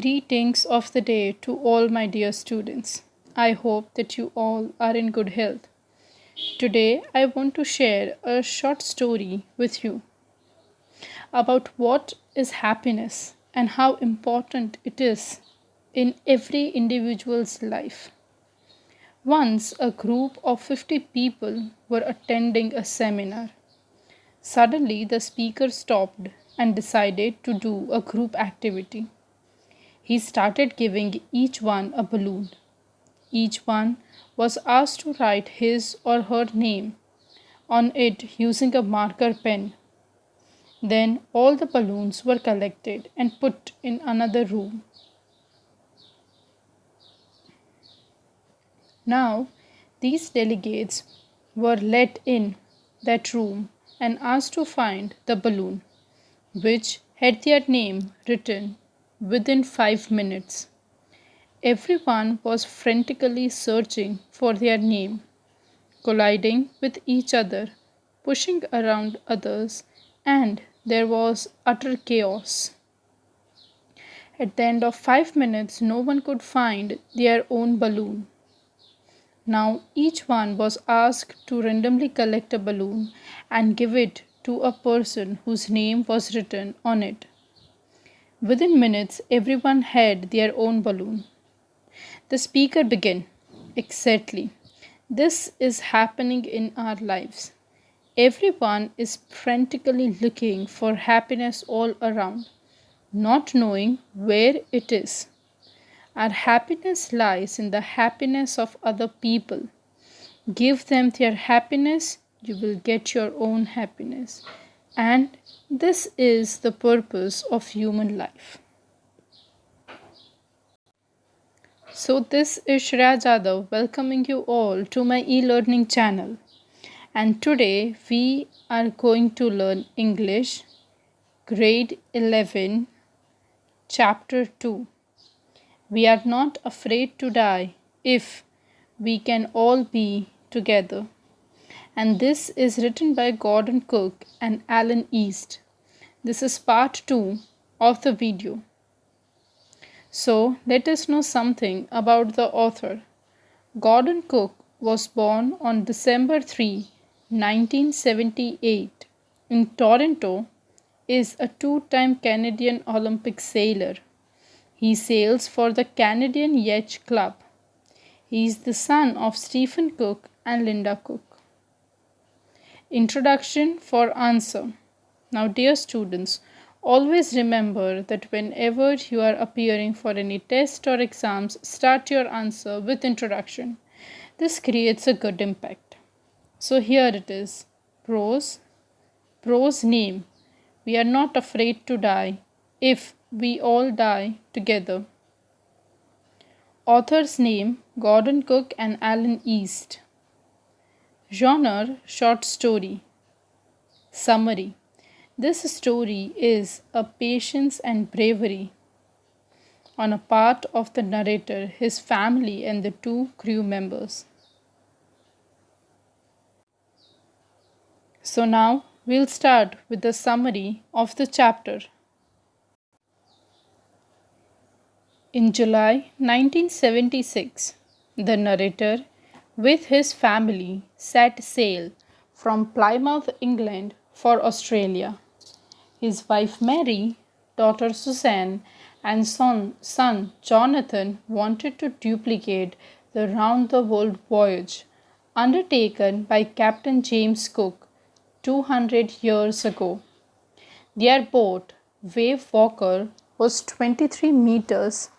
Greetings of the day to all my dear students. I hope that you all are in good health. Today, I want to share a short story with you about what is happiness and how important it is in every individual's life. Once, a group of 50 people were attending a seminar. Suddenly, the speaker stopped and decided to do a group activity. He started giving each one a balloon. Each one was asked to write his or her name on it using a marker pen. Then all the balloons were collected and put in another room. Now, these delegates were let in that room and asked to find the balloon, which had their name written within 5 minutes. Everyone was frantically searching for their name, colliding with each other, pushing around others, and there was utter chaos. At the end of 5 minutes, no one could find their own balloon. Now each one was asked to randomly collect a balloon and give it to a person whose name was written on it. Within minutes, everyone had their own balloon. The speaker began. Exactly. This is happening in our lives. Everyone is frantically looking for happiness all around, not knowing where it is. Our happiness lies in the happiness of other people. Give them their happiness, you will get your own happiness. And this is the purpose of human life. So, this is Shreya Jadhav welcoming you all to my e learning channel. And today we are going to learn English, grade 11, chapter 2. We are not afraid to die if we can all be together. And this is written by Gordon Cook and Alan East. This is part 2 of the video. So, let us know something about the author. Gordon Cook was born on December 3, 1978, in Toronto, is a two-time Canadian Olympic sailor. He sails for the Canadian Yacht Club. He is the son of Stephen Cook and Linda Cook. Introduction for answer. Now, dear students, always remember that whenever you are appearing for any test or exams, start your answer with introduction. This creates a good impact. So here it is. Prose. Prose name. We are not afraid to die if we all die together. Author's name Gordon Cook and Alan East. Genre short story. Summary. This story is a patience and bravery on a part of the narrator, his family, and the two crew members. So now we'll start with the summary of the chapter. In July 1976, the narrator, with his family, set sail from Plymouth, England, for Australia. His wife Mary, daughter Suzanne, and son Jonathan wanted to duplicate the round the world voyage undertaken by Captain James Cook 200 years ago. Their boat, Wave Walker, was 23 meters,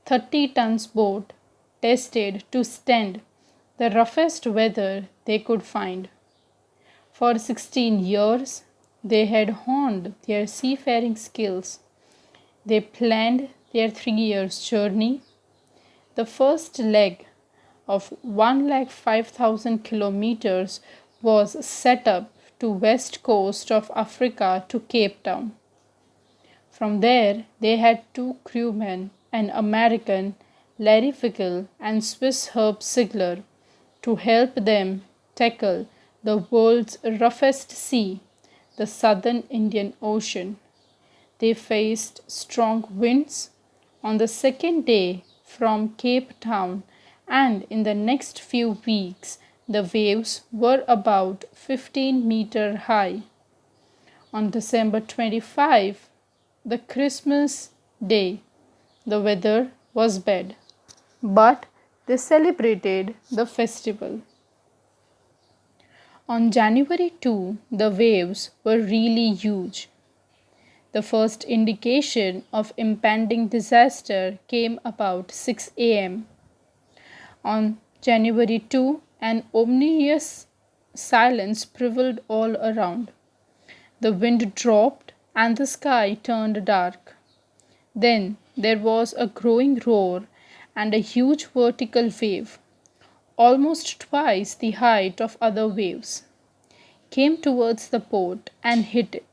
30 tons boat, tested to stand the roughest weather they could find. For 16 years, they had honed their seafaring skills. They planned their 3 years journey. The first leg of 105,000 kilometers was set up to west coast of Africa to Cape Town. From there, they had two crewmen, an American, Larry Fickle, and Swiss Herb Sigler, to help them tackle the world's roughest sea, the Southern Indian Ocean. They faced strong winds on the second day from Cape Town, and in the next few weeks, the waves were about 15-meter high. On December 25, the Christmas day, the weather was bad, but they celebrated the festival. On January 2, the waves were really huge. The first indication of impending disaster came about 6 a.m. On January 2, an ominous silence prevailed all around. The wind dropped and the sky turned dark. Then there was a growing roar and a huge vertical wave, almost twice the height of other waves, came towards the boat and hit it.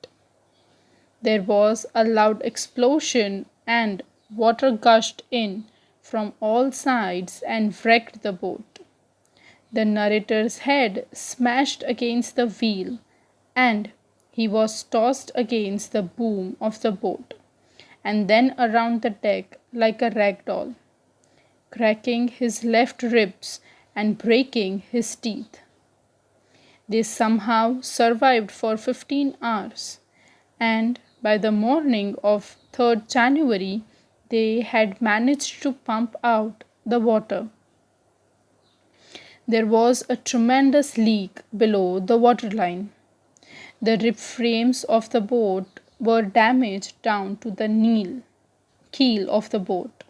There was a loud explosion and water gushed in from all sides and wrecked the boat. The narrator's head smashed against the wheel and he was tossed against the boom of the boat and then around the deck like a rag doll, cracking his left ribs and breaking his teeth. They somehow survived for 15 hours, and by the morning of 3rd January, they had managed to pump out the water. There was a tremendous leak below the waterline. The rib frames of the boat were damaged down to the keel of the boat.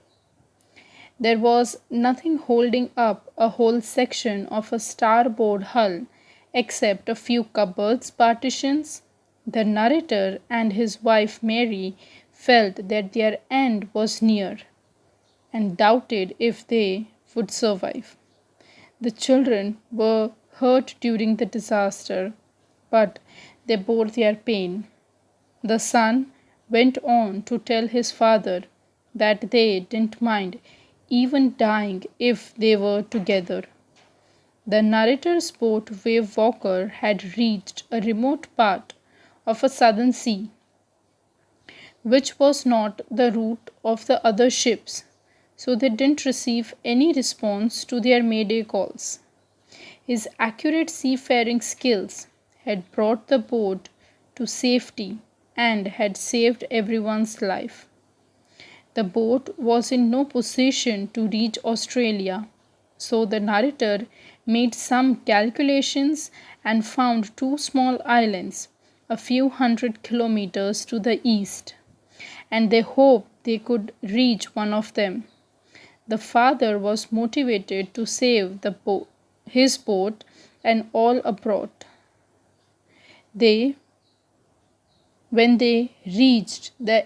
There was nothing holding up a whole section of a starboard hull except a few cupboards, partitions. The narrator and his wife Mary felt that their end was near and doubted if they would survive. The children were hurt during the disaster, but they bore their pain. The son went on to tell his father that they didn't mind even dying if they were together. The narrator's boat, Wave Walker, had reached a remote part of a southern sea, which was not the route of the other ships, so they didn't receive any response to their mayday calls. His accurate seafaring skills had brought the boat to safety and had saved everyone's life. The boat was in no position to reach Australia, so the narrator made some calculations and found two small islands a few hundred kilometers to the east, and they hoped they could reach one of them. The father was motivated to save his boat and all aboard. They When they reached the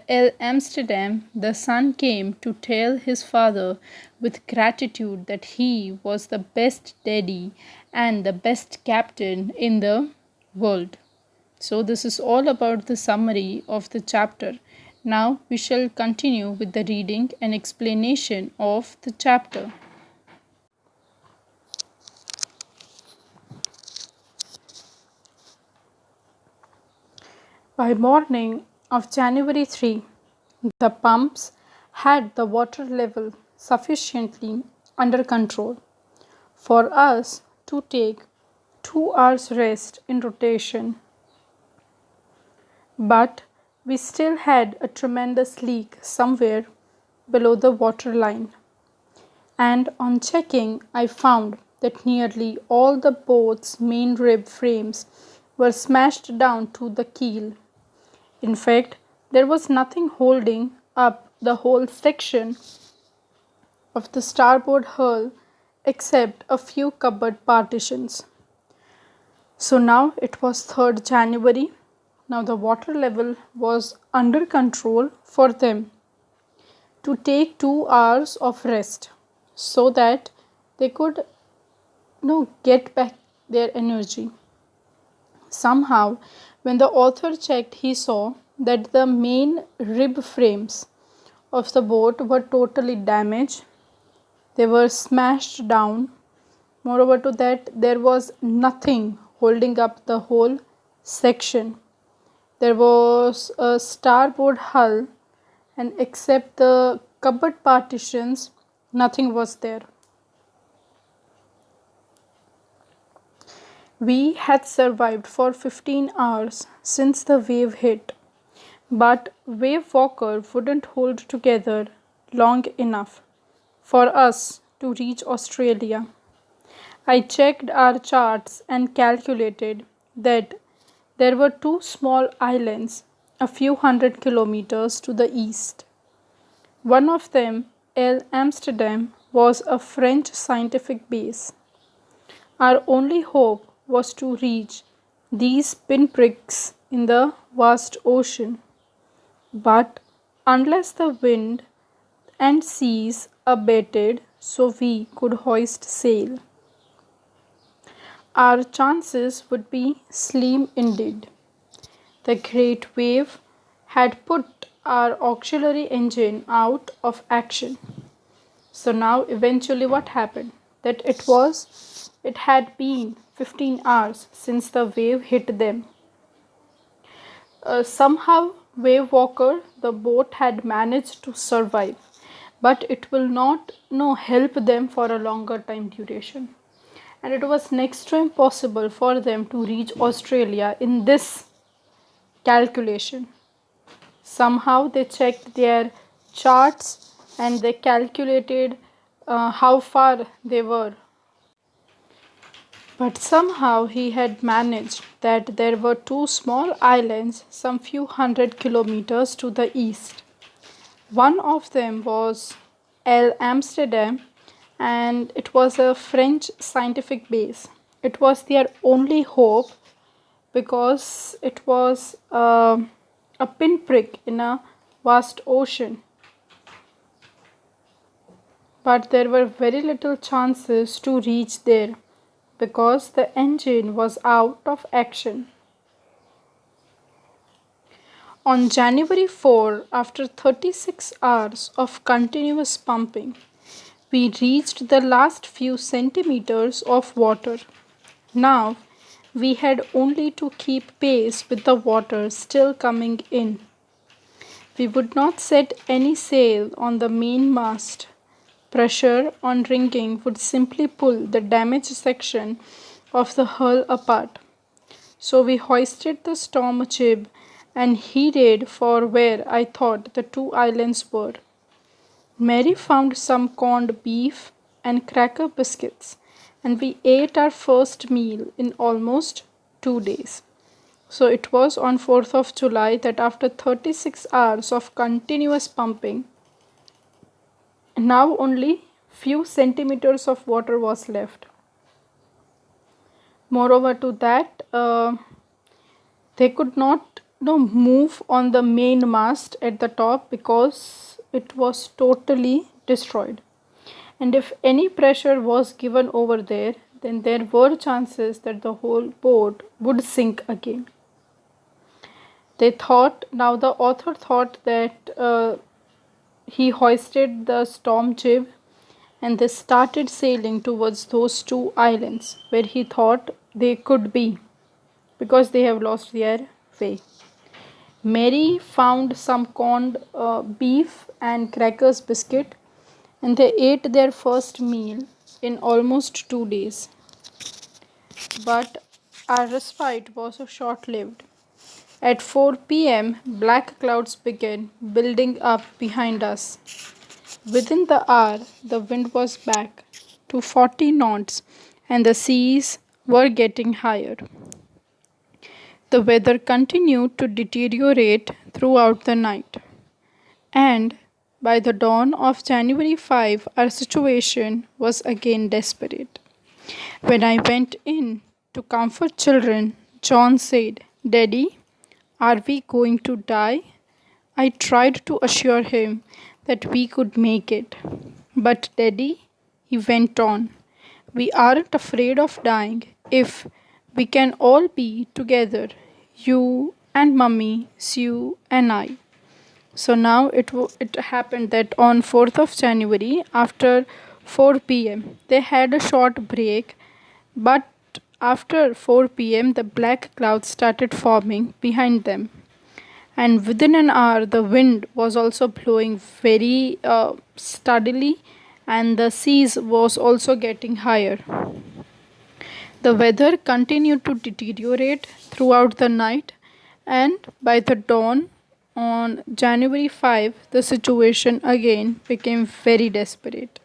Amsterdam, the son came to tell his father with gratitude that he was the best daddy and the best captain in the world. So, this is all about the summary of the chapter. Now, we shall continue with the reading and explanation of the chapter. By morning of January 3, the pumps had the water level sufficiently under control for us to take 2 hours rest in rotation. But we still had a tremendous leak somewhere below the water line. And on checking, I found that nearly all the boat's main rib frames were smashed down to the keel. In fact, there was nothing holding up the whole section of the starboard hull except a few cupboard partitions. So now it was 3rd January. Now the water level was under control for them to take 2 hours of rest so that they could get back their energy. Somehow, when the author checked, he saw that the main rib frames of the boat were totally damaged. They were smashed down. Moreover to that, there was nothing holding up the whole section. There was a starboard hull, and except the cupboard partitions, nothing was there. We had survived for 15 hours since the wave hit, but Wave Walker wouldn't hold together long enough for us to reach Australia. I checked our charts and calculated that there were two small islands a few hundred kilometers to the east. One of them, El Amsterdam, was a French scientific base. Our only hope was to reach these pinpricks in the vast ocean. But unless the wind and seas abated so we could hoist sail, our chances would be slim indeed. The great wave had put our auxiliary engine out of action. So now eventually what happened? That it had been 15 hours since the wave hit them. Somehow Wave Walker, the boat had managed to survive, but it will not help them for a longer time duration. And it was next to impossible for them to reach Australia in this calculation. Somehow they checked their charts and they calculated how far they were. But somehow he had managed that there were two small islands some few hundred kilometers to the east. One of them was El Amsterdam, and it was a French scientific base. It was their only hope because it was a pinprick in a vast ocean. But there were very little chances to reach there because the engine was out of action. On January 4, after 36 hours of continuous pumping, we reached the last few centimeters of water. Now we had only to keep pace with the water still coming in. We would not set any sail on the mainmast. Pressure on rigging would simply pull the damaged section of the hull apart. So we hoisted the storm jib and headed for where I thought the two islands were. Mary found some corned beef and cracker biscuits, and we ate our first meal in almost 2 days. So it was on 4th of July that after 36 hours of continuous pumping, now only few centimeters of water was left. Moreover to that, they could not move on the main mast at the top because it was totally destroyed. And if any pressure was given over there, then there were chances that the whole boat would sink again. The author thought that he hoisted the storm jib and they started sailing towards those two islands where he thought they could be because they have lost their way. Mary found some corned beef and crackers biscuit, and they ate their first meal in almost 2 days. But our respite was short lived. At 4 p.m., black clouds began building up behind us. Within the hour, the wind was back to 40 knots and the seas were getting higher. The weather continued to deteriorate throughout the night, and by the dawn of January 5, our situation was again desperate. When I went in to comfort children, John said, "Daddy, are we going to die?" I tried to assure him that we could make it. "But, Daddy," he went on, "we aren't afraid of dying if we can all be together, you and Mummy, Sue and I." So now it happened that on 4th of January after 4 p.m. they had a short break, but after 4 p.m. the black clouds started forming behind them. And within an hour, the wind was also blowing very steadily, and the seas was also getting higher. The weather continued to deteriorate throughout the night, and by the dawn on January 5, the situation again became very desperate.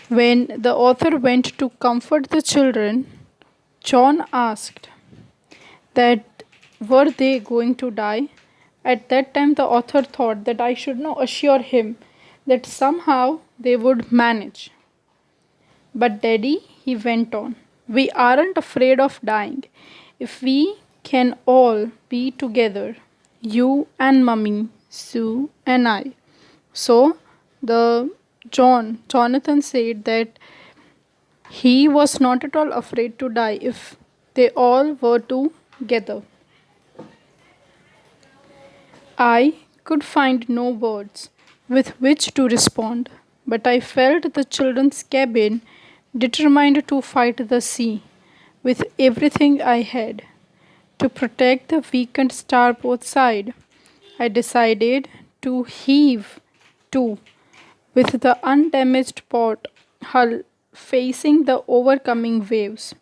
When the author went to comfort the children, John asked that were they going to die? At that time, the author thought that I should now assure him that somehow they would manage. But Daddy, he went on, we aren't afraid of dying. If we can all be together, you and Mummy, Sue and I. So the Jonathan said that he was not at all afraid to die if they all were together. I could find no words with which to respond, but I felt the children's cabin determined to fight the sea with everything I had. To protect the weakened starboard side, I decided to heave to with the undamaged port hull facing the overcoming waves.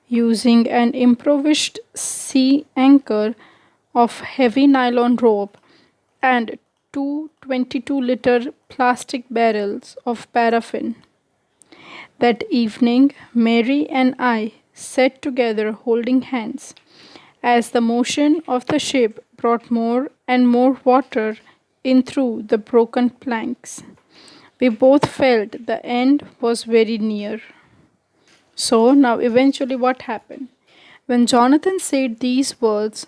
Using an improvised sea anchor of heavy nylon rope and two 22-liter plastic barrels of paraffin. That evening, Mary and I sat together holding hands as the motion of the ship brought more and more water in through the broken planks. We both felt the end was very near. So, now eventually, what happened? When Jonathan said these words,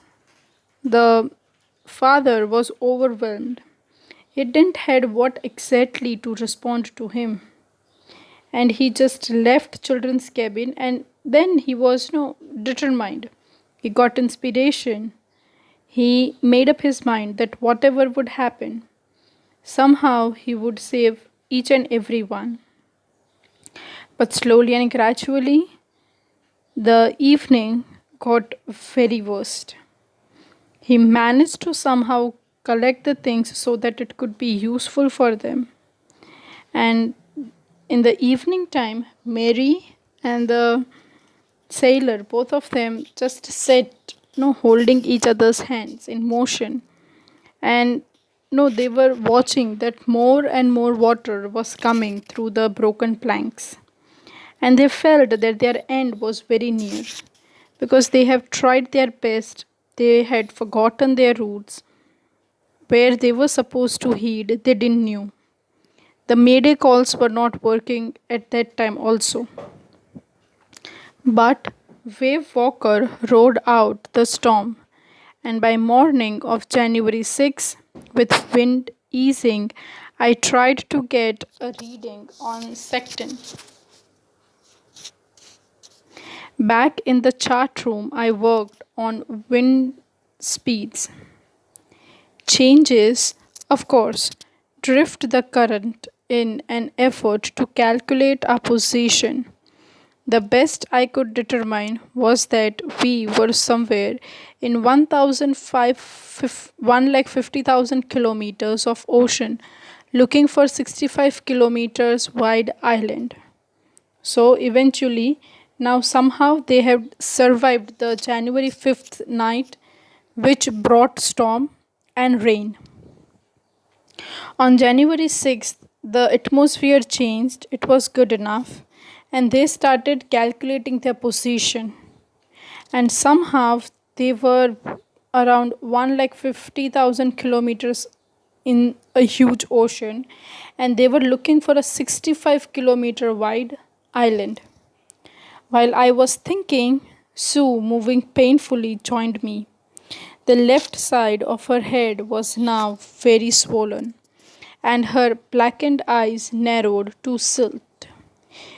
the father was overwhelmed. He didn't had what exactly to respond to him. And he just left children's cabin, and then he was determined. He got inspiration. He made up his mind that whatever would happen, somehow he would save each and every one. But slowly and gradually, the evening got very worst. He managed to somehow collect the things so that it could be useful for them. And in the evening time, Mary and the sailor, both of them just sat, holding each other's hands in motion. And no, they were watching that more and more water was coming through the broken planks. And they felt that their end was very near because they have tried their best. They had forgotten their roots. Where they were supposed to heed, they didn't know. The mayday calls were not working at that time also. But Wave Walker rode out the storm, and by morning of January 6, with wind easing, I tried to get a reading on Sexton. Back in the chart room, I worked on wind speeds. Changes, of course, drift the current in an effort to calculate our position. The best I could determine was that we were somewhere in 1,50,000 kilometers of ocean looking for 65 kilometers wide island. So eventually, now somehow they have survived the January 5th night, which brought storm and rain. On January 6th, the atmosphere changed, it was good enough, and they started calculating their position. And somehow they were around 1,50,000 kilometers in a huge ocean, and they were looking for a 65-kilometer wide island. While I was thinking, Sue, moving painfully, joined me. The left side of her head was now very swollen, and her blackened eyes narrowed to silt.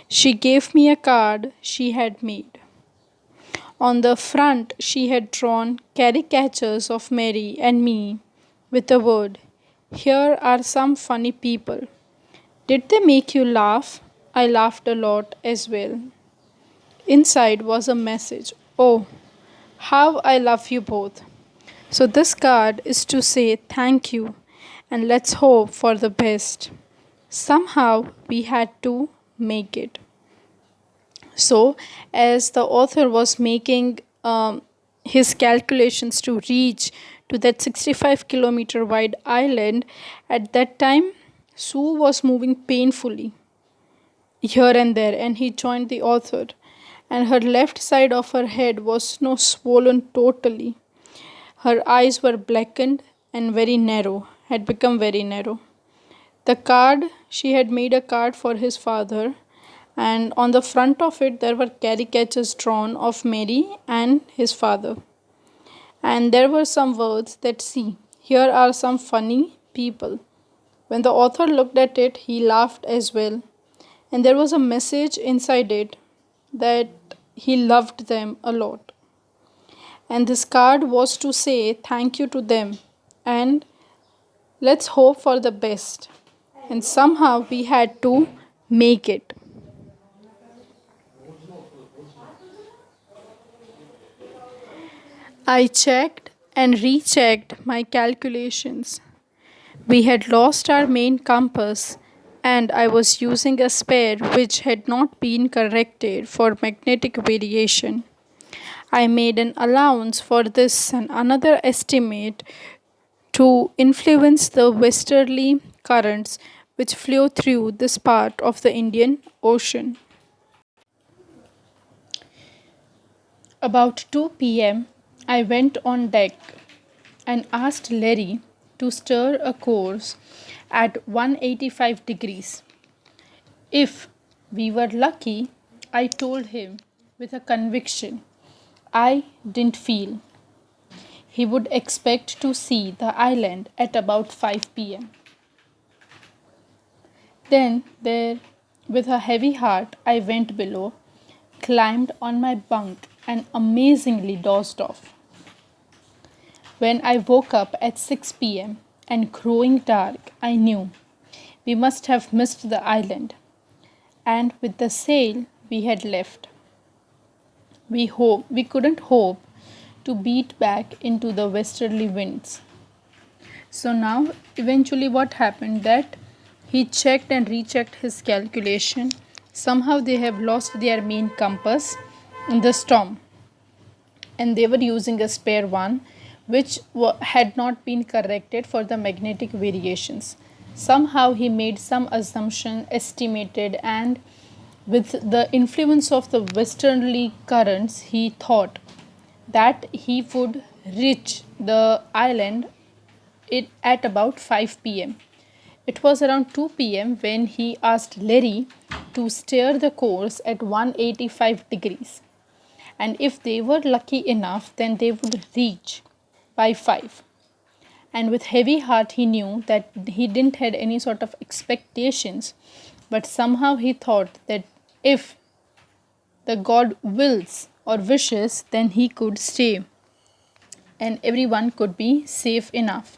She gave me a card she had made. On the front, she had drawn caricatures of Mary and me with the word, "Here are some funny people. Did they make you laugh?" I laughed a lot as well. Inside was a message. "Oh, how I love you both. So, this card is to say thank you and let's hope for the best. Somehow we had to make it. So, as the author was making his calculations to reach to that 65-kilometer wide island, at that time Sue was moving painfully here and there, and he joined the author. And her left side of her head was now swollen totally. Her eyes were blackened and very narrow, had become very narrow. The card, she had made a card for his father, and on the front of it there were caricatures drawn of Mary and his father. And there were some words that see, here are some funny people. When the author looked at it, he laughed as well. And there was a message inside it that he loved them a lot. And this card was to say thank you to them and let's hope for the best. And somehow we had to make it. I checked and rechecked my calculations. We had lost our main compass, and I was using a spare which had not been corrected for magnetic variation. I made an allowance for this and another estimate to influence the westerly currents which flow through this part of the Indian Ocean. About 2 p.m., I went on deck and asked Larry to stir a course at 185 degrees. If we were lucky, I told him with a conviction I didn't feel. He would expect to see the island at about 5 p.m. Then, there, with a heavy heart, I went below, climbed on my bunk, and amazingly dozed off. When I woke up at 6 p.m. and growing dark, I knew we must have missed the island, and with the sail we had left. We couldn't hope to beat back into the westerly winds. So now eventually what happened that he checked and rechecked his calculation. Somehow they have lost their main compass in the storm, and they were using a spare one which had not been corrected for the magnetic variations. Somehow he made some assumption, estimated, and with the influence of the westerly currents, he thought that he would reach the island at about 5 p.m. It was around 2 p.m. when he asked Larry to steer the course at 185 degrees. And if they were lucky enough, then they would reach by 5. And with heavy heart, he knew that he didn't had any sort of expectations, but somehow he thought that if the God wills or wishes, then he could stay and everyone could be safe enough.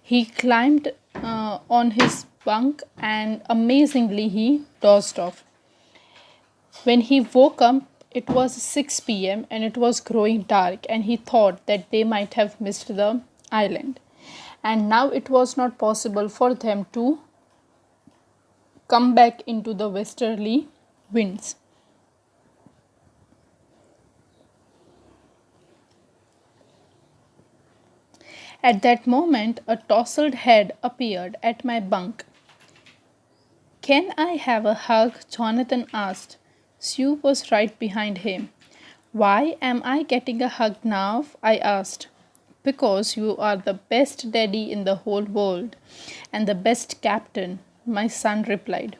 He climbed on his bunk and amazingly he dozed off. When he woke up, it was 6 p.m. and it was growing dark, and he thought that they might have missed the island. And now it was not possible for them to come back into the westerly winds. At that moment, a tousled head appeared at my bunk. "Can I have a hug?" Jonathan asked. Sue was right behind him. "Why am I getting a hug now?" I asked. "Because you are the best daddy in the whole world and the best captain," my son replied.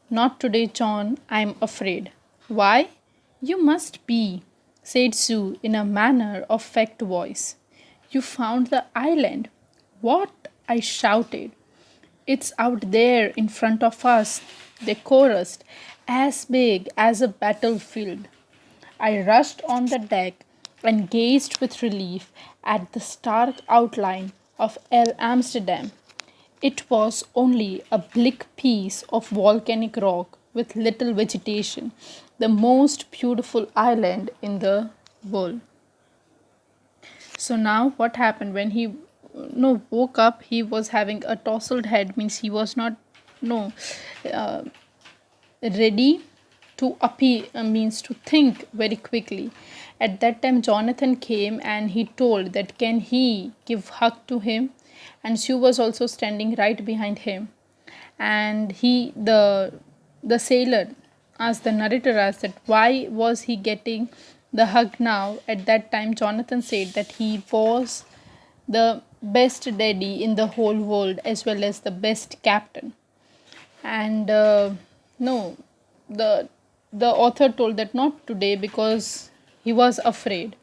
"Not today, John, I'm afraid." "Why? You must be," said Sue in a manner of fact voice. "You found the island." "What?" I shouted. "It's out there in front of us," they chorused, "as big as a battlefield." I rushed on the deck and gazed with relief at the stark outline of El Amsterdam. It was only a bleak piece of volcanic rock with little vegetation, the most beautiful island in the world. So now what happened when he no woke up, he was having a tousled head, means he was not no uh, ready to appear, means to think very quickly. At that time Jonathan came and he told that can he give hug to him, and Sue was also standing right behind him. And the sailor asked, the narrator asked, that why was he getting the hug now. At that time Jonathan said that he was the best daddy in the whole world as well as the best captain. And no, the author told that not today because he was afraid.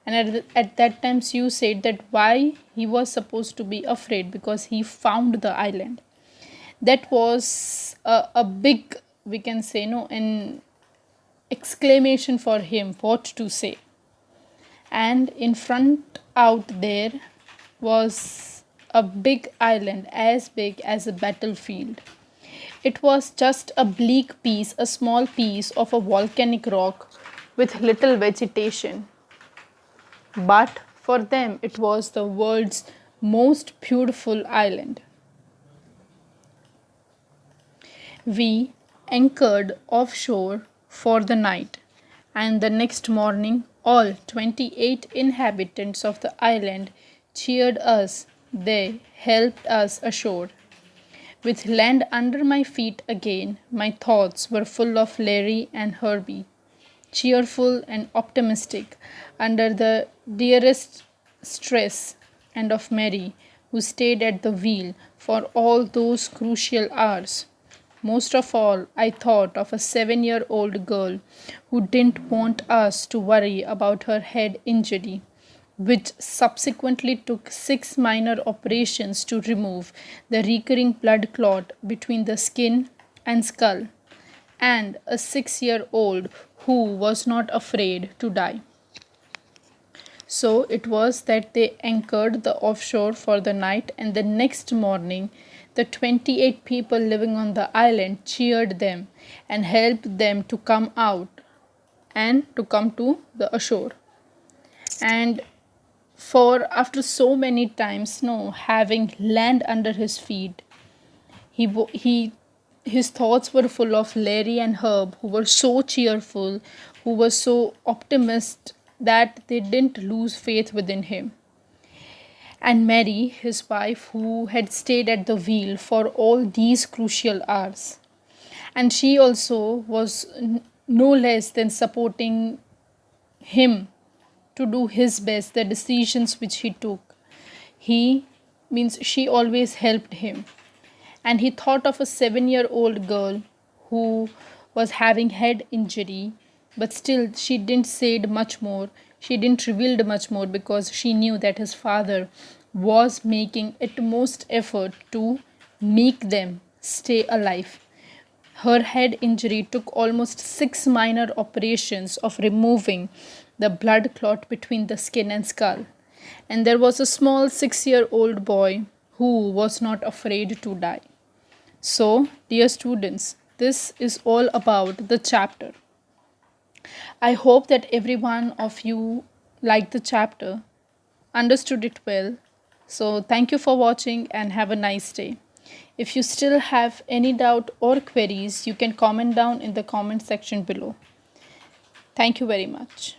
And at that time Sue said that why he was supposed to be afraid, because he found the island. That was a big, we can say, no, an exclamation for him what to say. And in front out there was a big island as big as a battlefield. It was just a bleak piece, a small piece of a volcanic rock with little vegetation. But for them, it was the world's most beautiful island. We anchored offshore for the night, and the next morning, all 28 inhabitants of the island cheered us. They helped us ashore. With land under my feet again, my thoughts were full of Larry and Herbie, cheerful and optimistic under the dearest stress, and of Mary, who stayed at the wheel for all those crucial hours. Most of all, I thought of a 7-year-old girl who didn't want us to worry about her head injury, which subsequently took 6 minor operations to remove the recurring blood clot between the skin and skull, and a 6-year-old who was not afraid to die. So it was that they anchored the offshore for the night, and the next morning, the 28 people living on the island cheered them and helped them to come out and to come to the ashore. And for after so many times, no, having land under his feet, he his thoughts were full of Larry and Herb, who were so cheerful, who were so optimist that they didn't lose faith within him. And Mary, his wife, who had stayed at the wheel for all these crucial hours. And she also was no less than supporting him to do his best, the decisions which he took. He means she always helped him. And he thought of a 7-year-old girl who was having head injury, but still she didn't say much more. She didn't reveal much more because she knew that his father was making utmost effort to make them stay alive. Her head injury took almost 6 minor operations of removing the blood clot between the skin and skull. And there was a small 6-year-old boy who was not afraid to die. So, dear students, this is all about the chapter. I hope that every one of you liked the chapter, understood it well. So, thank you for watching and have a nice day. If you still have any doubt or queries, you can comment down in the comment section below. Thank you very much.